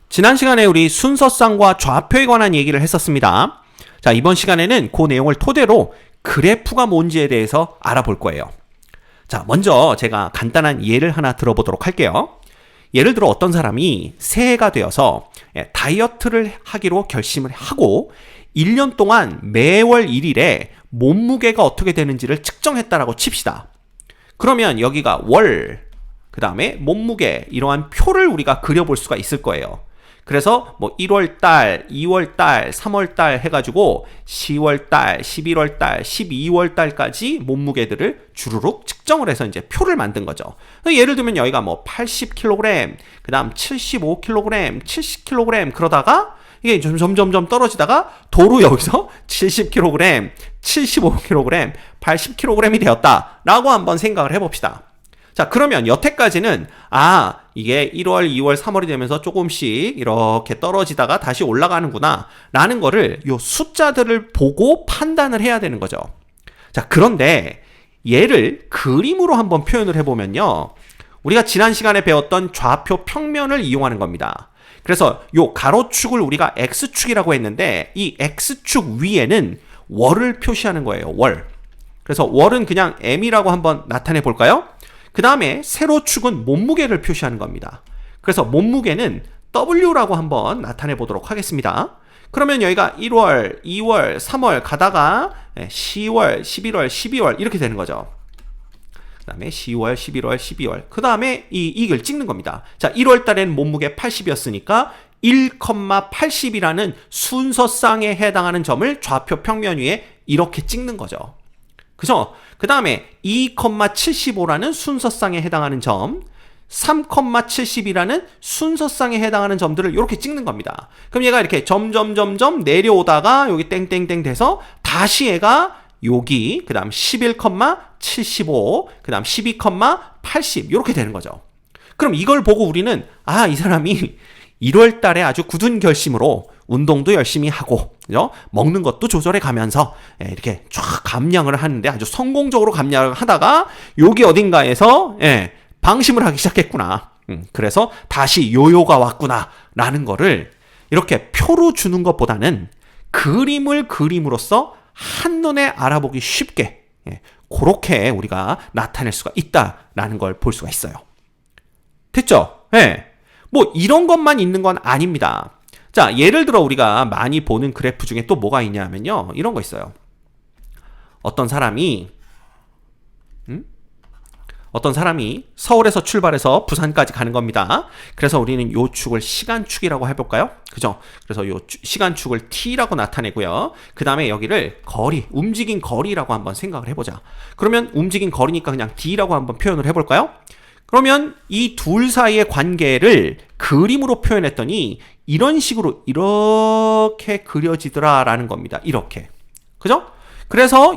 지난 시간에 우리 순서쌍과 좌표에 관한 얘기를 했었습니다. 자, 이번 시간에는 그 내용을 토대로 그래프가 뭔지에 대해서 알아볼 거예요. 자, 먼저 제가 간단한 예를 하나 들어보도록 할게요. 예를 들어 어떤 사람이 새해가 되어서 다이어트를 하기로 결심을 하고 1년 동안 매월 1일에 몸무게가 어떻게 되는지를 측정했다라고 칩시다. 그러면 여기가 월, 그 다음에 몸무게, 이러한 표를 우리가 그려볼 수가 있을 거예요. 그래서 뭐 1월달, 2월달, 3월달 해가지고 10월달, 11월달, 12월달까지 몸무게들을 주르륵 측정을 해서 이제 표를 만든 거죠. 예를 들면 여기가 뭐 80kg, 그 다음 75kg, 70kg 그러다가 이게 점점 떨어지다가 도로 여기서 70kg, 75kg, 80kg이 되었다라고 한번 생각을 해봅시다. 자, 그러면 여태까지는 이게 1월, 2월, 3월이 되면서 조금씩 이렇게 떨어지다가 다시 올라가는구나 라는 거를 요 숫자들을 보고 판단을 해야 되는 거죠. 자, 그런데 얘를 그림으로 한번 표현을 해보면요, 우리가 지난 시간에 배웠던 좌표 평면을 이용하는 겁니다. 그래서 요 가로축을 우리가 X축이라고 했는데 이 X축 위에는 월을 표시하는 거예요. 월. 그래서 월은 그냥 M이라고 한번 나타내 볼까요? 그 다음에 세로축은 몸무게를 표시하는 겁니다. 그래서 몸무게는 W라고 한번 나타내 보도록 하겠습니다. 그러면 여기가 1월, 2월, 3월 가다가 10월, 11월, 12월 이렇게 되는 거죠. 그 다음에 10월, 11월, 12월 그 다음에 이걸 찍는 겁니다. 자, 1월 달에는 몸무게 80이었으니까 1,80이라는 순서쌍에 해당하는 점을 좌표 평면 위에 이렇게 찍는 거죠. 그죠? 그 다음에 2,75라는 순서쌍에 해당하는 점, 3,70이라는 순서쌍에 해당하는 점들을 이렇게 찍는 겁니다. 그럼 얘가 이렇게 점점 내려오다가 여기 땡땡땡 돼서 다시 얘가 여기 그 다음 11,75, 그 다음 12,80 이렇게 되는 거죠. 그럼 이걸 보고 우리는 이 사람이 1월 달에 아주 굳은 결심으로 운동도 열심히 하고, 그죠? 먹는 것도 조절해 가면서 이렇게 쫙 감량을 하는데 아주 성공적으로 감량을 하다가 여기 어딘가에서 방심을 하기 시작했구나. 그래서 다시 요요가 왔구나 라는 거를 이렇게 표로 주는 것보다는 그림을 그림으로써 한눈에 알아보기 쉽게 그렇게 우리가 나타낼 수가 있다라는 걸 볼 수가 있어요. 됐죠? 뭐 이런 것만 있는 건 아닙니다. 자, 예를 들어 우리가 많이 보는 그래프 중에 또 뭐가 있냐면요, 이런 거 있어요. 어떤 사람이 서울에서 출발해서 부산까지 가는 겁니다. 그래서 우리는 요 축을 시간축이라고 해볼까요? 그죠? 그래서 요 시간축을 T라고 나타내고요. 그 다음에 여기를 거리, 움직인 거리라고 한번 생각을 해보자. 그러면 움직인 거리니까 그냥 D라고 한번 표현을 해볼까요? 그러면 이 둘 사이의 관계를 그림으로 표현했더니 이런 식으로 이렇게 그려지더라라는 겁니다. 이렇게. 그죠? 그래서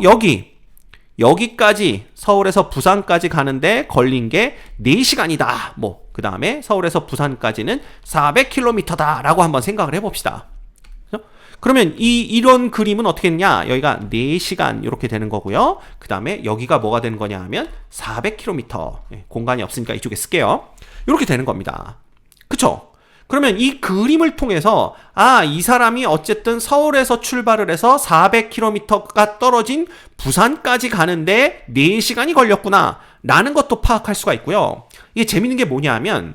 여기까지 서울에서 부산까지 가는데 걸린 게 4시간이다. 그 다음에 서울에서 부산까지는 400km다 라고 한번 생각을 해봅시다. 그죠? 그러면 이런 그림은 어떻게 했냐? 여기가 4시간 이렇게 되는 거고요. 그 다음에 여기가 뭐가 되는 거냐 하면 400km. 공간이 없으니까 이쪽에 쓸게요. 이렇게 되는 겁니다. 그쵸? 그러면 이 그림을 통해서 이 사람이 어쨌든 서울에서 출발을 해서 400km가 떨어진 부산까지 가는데 4시간이 걸렸구나 라는 것도 파악할 수가 있고요. 이게 재밌는 게 뭐냐 하면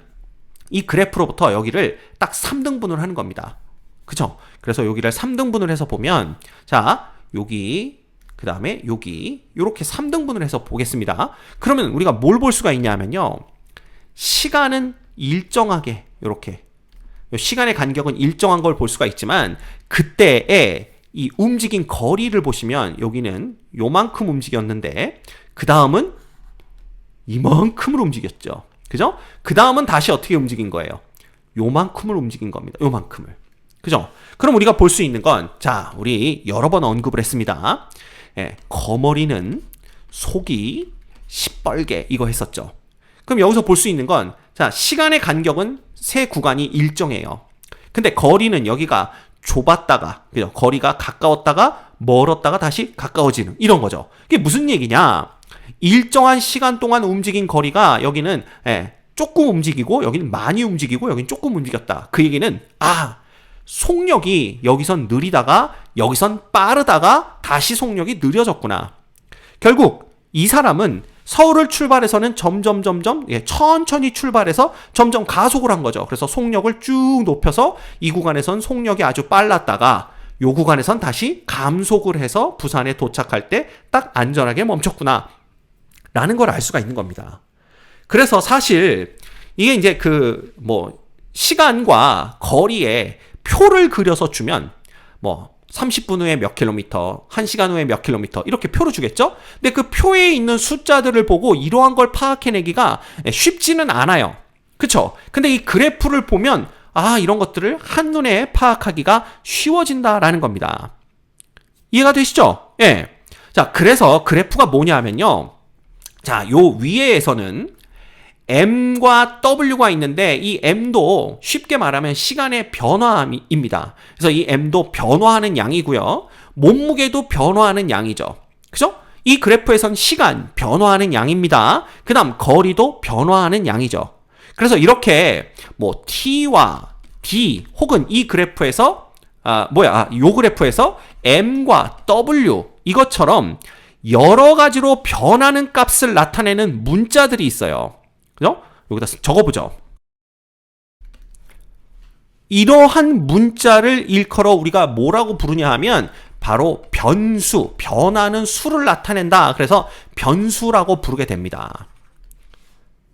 이 그래프로부터 여기를 딱 3등분을 하는 겁니다. 그죠? 그래서 여기를 3등분을 해서 보면, 자, 여기, 그 다음에 여기, 이렇게 3등분을 해서 보겠습니다. 그러면 우리가 뭘 볼 수가 있냐 하면요, 시간은 일정하게, 이렇게, 시간의 간격은 일정한 걸 볼 수가 있지만, 그때의 이 움직인 거리를 보시면, 여기는 요만큼 움직였는데, 그 다음은 이만큼을 움직였죠. 그죠? 그 다음은 다시 어떻게 움직인 거예요? 요만큼을 움직인 겁니다. 요만큼을. 그죠? 그럼 우리가 볼 수 있는 건, 자, 우리 여러 번 언급을 했습니다. 거머리는 속이 시뻘게, 이거 했었죠. 그럼 여기서 볼 수 있는 건, 자, 시간의 간격은 세 구간이 일정해요. 근데 거리는 여기가 좁았다가, 그죠? 거리가 가까웠다가 멀었다가 다시 가까워지는 이런 거죠. 이게 무슨 얘기냐? 일정한 시간 동안 움직인 거리가 여기는 조금 움직이고 여기는 많이 움직이고 여기는 조금 움직였다. 그 얘기는 속력이 여기선 느리다가 여기선 빠르다가 다시 속력이 느려졌구나. 결국 이 사람은 서울을 출발해서는 점점 천천히 출발해서 점점 가속을 한 거죠. 그래서 속력을 쭉 높여서 이 구간에선 속력이 아주 빨랐다가 이 구간에선 다시 감속을 해서 부산에 도착할 때 딱 안전하게 멈췄구나 라는 걸 알 수가 있는 겁니다. 그래서 사실 이게 이제 시간과 거리에 표를 그려서 주면 30분 후에 몇 킬로미터, 1시간 후에 몇 킬로미터 이렇게 표를 주겠죠? 근데 그 표에 있는 숫자들을 보고 이러한 걸 파악해내기가 쉽지는 않아요. 그쵸? 근데 이 그래프를 보면 이런 것들을 한눈에 파악하기가 쉬워진다라는 겁니다. 이해가 되시죠? 예. 자, 그래서 그래프가 뭐냐면요. 자, 요 위에에서는 M과 W가 있는데 이 M도 쉽게 말하면 시간의 변화입니다. 그래서 이 M도 변화하는 양이고요. 몸무게도 변화하는 양이죠. 그죠? 이 그래프에선 시간 변화하는 양입니다. 그 다음 거리도 변화하는 양이죠. 그래서 이렇게 T와 D 혹은 이 그래프에서 요 그래프에서 M과 W 이것처럼 여러 가지로 변하는 값을 나타내는 문자들이 있어요. 그죠? 여기다 적어보죠. 이러한 문자를 일컬어 우리가 뭐라고 부르냐 하면 바로 변수, 변하는 수를 나타낸다. 그래서 변수라고 부르게 됩니다.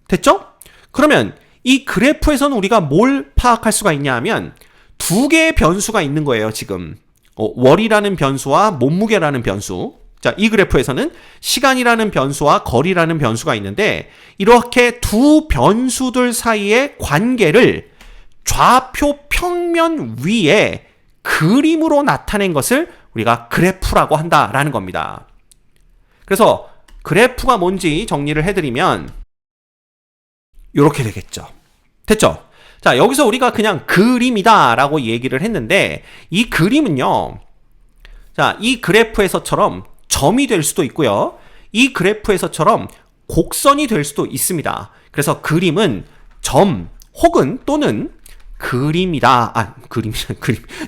됐죠? 그러면 이 그래프에서는 우리가 뭘 파악할 수가 있냐 하면 두 개의 변수가 있는 거예요, 지금. 월이라는 변수와 몸무게라는 변수. 자, 이 그래프에서는 시간이라는 변수와 거리라는 변수가 있는데 이렇게 두 변수들 사이의 관계를 좌표 평면 위에 그림으로 나타낸 것을 우리가 그래프라고 한다라는 겁니다. 그래서 그래프가 뭔지 정리를 해드리면 이렇게 되겠죠. 됐죠? 자, 여기서 우리가 그냥 그림이다라고 얘기를 했는데 이 그림은요. 자, 이 그래프에서처럼 점이 될 수도 있고요. 이 그래프에서처럼 곡선이 될 수도 있습니다. 그래서 그림은 점 혹은 또는 그림이다.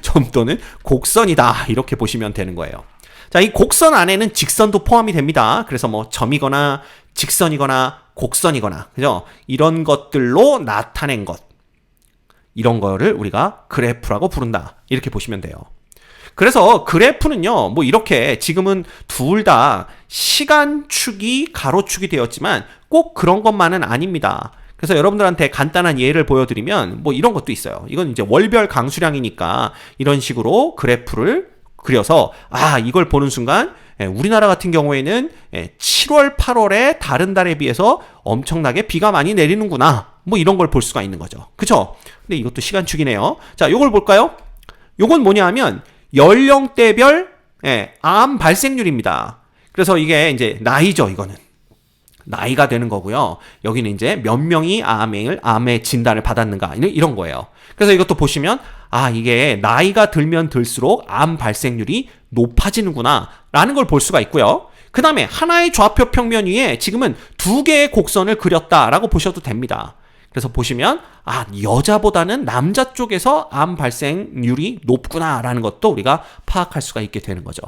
점 또는 곡선이다. 이렇게 보시면 되는 거예요. 자, 이 곡선 안에는 직선도 포함이 됩니다. 그래서 점이거나 직선이거나 곡선이거나, 그죠? 이런 것들로 나타낸 것. 이런 거를 우리가 그래프라고 부른다. 이렇게 보시면 돼요. 그래서 그래프는요, 이렇게 지금은 둘 다 시간축이 가로축이 되었지만 꼭 그런 것만은 아닙니다. 그래서 여러분들한테 간단한 예를 보여드리면 이런 것도 있어요. 이건 이제 월별 강수량이니까 이런 식으로 그래프를 그려서 이걸 보는 순간 우리나라 같은 경우에는 7월, 8월에 다른 달에 비해서 엄청나게 비가 많이 내리는구나. 이런 걸 볼 수가 있는 거죠. 그쵸? 근데 이것도 시간축이네요. 자, 요걸 볼까요? 요건 뭐냐 하면 연령대별 암 발생률입니다. 그래서 이게 이제 나이죠, 이거는. 나이가 되는 거고요. 여기는 이제 몇 명이 암의 진단을 받았는가 이런 거예요. 그래서 이것도 보시면 이게 나이가 들면 들수록 암 발생률이 높아지는구나 라는 걸 볼 수가 있고요. 그 다음에 하나의 좌표 평면 위에 지금은 두 개의 곡선을 그렸다라고 보셔도 됩니다. 그래서 보시면 여자보다는 남자 쪽에서 암 발생률이 높구나라는 것도 우리가 파악할 수가 있게 되는 거죠.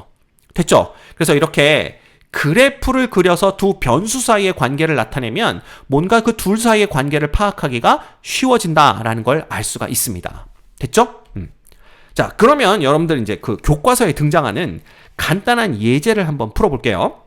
됐죠? 그래서 이렇게 그래프를 그려서 두 변수 사이의 관계를 나타내면 뭔가 그 둘 사이의 관계를 파악하기가 쉬워진다라는 걸 알 수가 있습니다. 됐죠? 자, 그러면 여러분들 이제 그 교과서에 등장하는 간단한 예제를 한번 풀어볼게요.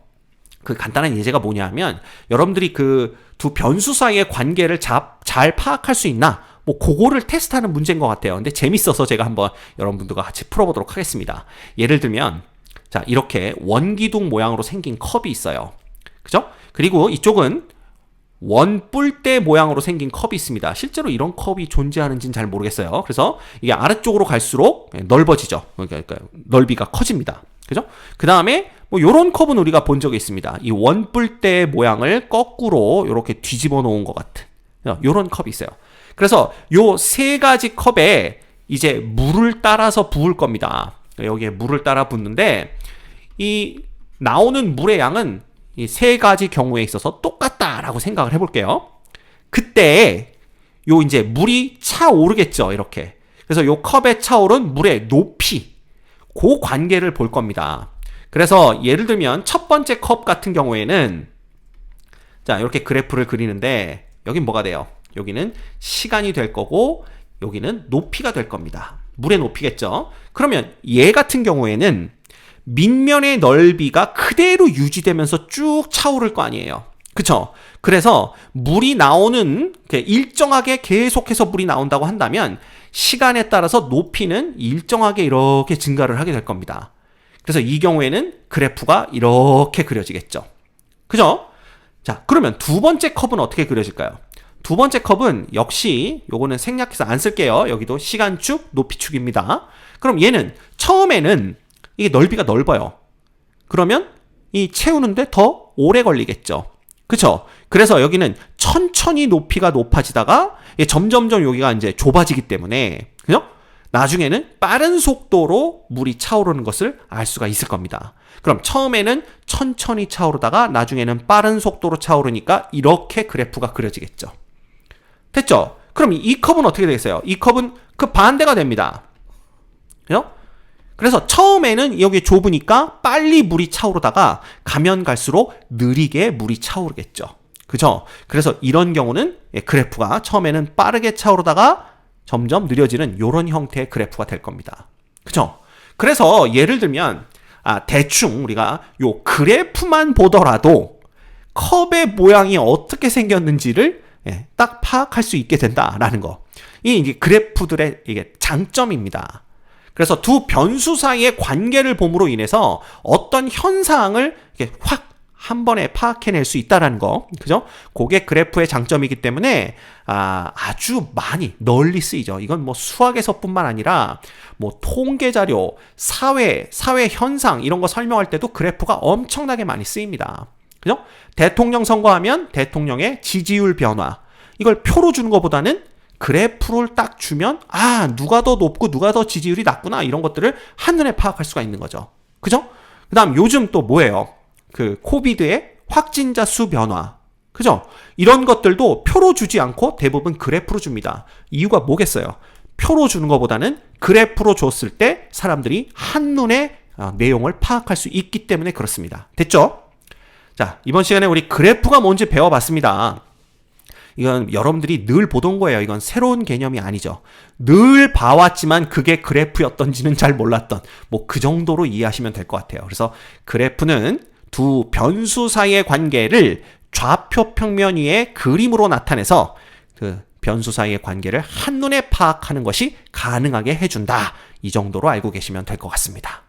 그 간단한 예제가 뭐냐 하면 여러분들이 그 두 변수 사이의 관계를 잘 파악할 수 있나? 그거를 테스트하는 문제인 것 같아요. 근데 재밌어서 제가 한번 여러분들과 같이 풀어보도록 하겠습니다. 예를 들면 자, 이렇게 원기둥 모양으로 생긴 컵이 있어요. 그죠? 그리고 이쪽은 원뿔대 모양으로 생긴 컵이 있습니다. 실제로 이런 컵이 존재하는지는 잘 모르겠어요. 그래서 이게 아래쪽으로 갈수록 넓어지죠. 그러니까 넓이가 커집니다. 그죠? 그 다음에 요런 컵은 우리가 본 적이 있습니다. 이 원뿔대 모양을 거꾸로 이렇게 뒤집어 놓은 것 같은 요런 컵이 있어요. 그래서 요 세 가지 컵에 이제 물을 따라서 부을 겁니다. 여기에 물을 따라 붓는데 이 나오는 물의 양은 이 세 가지 경우에 있어서 똑같다라고 생각을 해볼게요. 그때 요 이제 물이 차오르겠죠. 이렇게. 그래서 요 컵에 차오른 물의 높이, 그 관계를 볼 겁니다. 그래서 예를 들면 첫 번째 컵 같은 경우에는 자, 이렇게 그래프를 그리는데 여긴 뭐가 돼요? 여기는 시간이 될 거고 여기는 높이가 될 겁니다. 물의 높이겠죠. 그러면 얘 같은 경우에는 밑면의 넓이가 그대로 유지되면서 쭉 차오를 거 아니에요. 그쵸? 그래서 물이 나오는, 일정하게 계속해서 물이 나온다고 한다면 시간에 따라서 높이는 일정하게 이렇게 증가를 하게 될 겁니다. 그래서 이 경우에는 그래프가 이렇게 그려지겠죠. 그죠? 자, 그러면 두 번째 컵은 어떻게 그려질까요? 두 번째 컵은 역시 요거는 생략해서 안 쓸게요. 여기도 시간축, 높이축입니다. 그럼 얘는 처음에는 이게 넓이가 넓어요. 그러면 이 채우는데 더 오래 걸리겠죠. 그쵸? 그래서 여기는 천천히 높이가 높아지다가 점점점 여기가 이제 좁아지기 때문에, 그죠? 나중에는 빠른 속도로 물이 차오르는 것을 알 수가 있을 겁니다. 그럼 처음에는 천천히 차오르다가 나중에는 빠른 속도로 차오르니까 이렇게 그래프가 그려지겠죠. 됐죠? 그럼 이 컵은 어떻게 되겠어요? 이 컵은 그 반대가 됩니다. 그죠? 그래서 처음에는 여기 좁으니까 빨리 물이 차오르다가 가면 갈수록 느리게 물이 차오르겠죠. 그죠? 그래서 이런 경우는 그래프가 처음에는 빠르게 차오르다가 점점 느려지는 이런 형태의 그래프가 될 겁니다. 그죠? 그래서 예를 들면 대충 우리가 요 그래프만 보더라도 컵의 모양이 어떻게 생겼는지를 딱 파악할 수 있게 된다라는 거. 이게 그래프들의 이게 장점입니다. 그래서 두 변수 사이의 관계를 봄으로 인해서 어떤 현상을 이렇게 확 한 번에 파악해낼 수 있다는 거. 그죠? 그게 그래프의 장점이기 때문에 아주 많이 널리 쓰이죠. 이건 뭐 수학에서뿐만 아니라 뭐 통계 자료, 사회 현상 이런 거 설명할 때도 그래프가 엄청나게 많이 쓰입니다. 그죠? 대통령 선거하면 대통령의 지지율 변화. 이걸 표로 주는 것보다는 그래프를 딱 주면 누가 더 높고 누가 더 지지율이 낮구나 이런 것들을 한눈에 파악할 수가 있는 거죠. 그죠? 그다음 요즘 또 뭐예요? 그 코비드의 확진자 수 변화. 그죠? 이런 것들도 표로 주지 않고 대부분 그래프로 줍니다. 이유가 뭐겠어요? 표로 주는 것보다는 그래프로 줬을 때 사람들이 한눈에 내용을 파악할 수 있기 때문에 그렇습니다. 됐죠? 자, 이번 시간에 우리 그래프가 뭔지 배워봤습니다. 이건 여러분들이 늘 보던 거예요. 이건 새로운 개념이 아니죠. 늘 봐왔지만 그게 그래프였던지는 잘 몰랐던 뭐 그 정도로 이해하시면 될 것 같아요. 그래서 그래프는 두 변수 사이의 관계를 좌표 평면 위에 그림으로 나타내서 그 변수 사이의 관계를 한눈에 파악하는 것이 가능하게 해준다. 이 정도로 알고 계시면 될 것 같습니다.